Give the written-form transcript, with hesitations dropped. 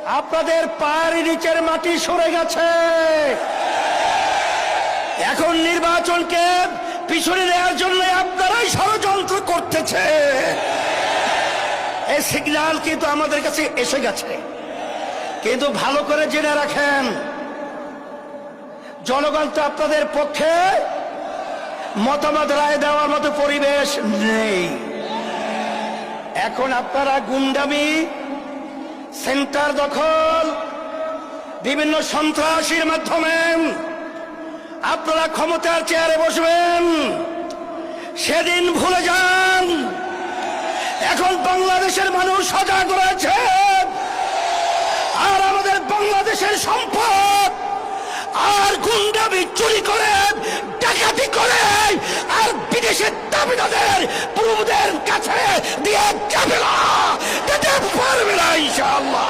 আপনাদের পায়ের নিচের মাটি সরে গেছে। এখন নির্বাচনকে পিছনে নেওয়ার জন্য আপনারাই ষড়যন্ত্র করতেছে। এই সিগন্যাল কিন্তু আমাদের কাছে এসে গেছে। কিন্তু ভালো করে জেনে রাখেন, জনগণ তো আপনাদের পক্ষে মতামত রায় দেওয়ার মতো পরিবেশ নেই। এখন আপনারা গুন্ডামি, সেন্টার দখল, বিভিন্ন সন্ত্রাসীর মাধ্যমে আপনারা ক্ষমতার চেয়ারে বসবেন। সেদিন ভুলে যান। এখন বাংলাদেশের মানুষ সজাগ রয়েছে। আর আমাদের বাংলাদেশের সম্পদ আর গুন্ডামি চুরি করে, ডাকাতি করে, আর বিদেশের দাবিদারদের প্রভুদের কাছে দিয়ে যাবে না, যেতে পারবে না ইনশাআল্লাহ।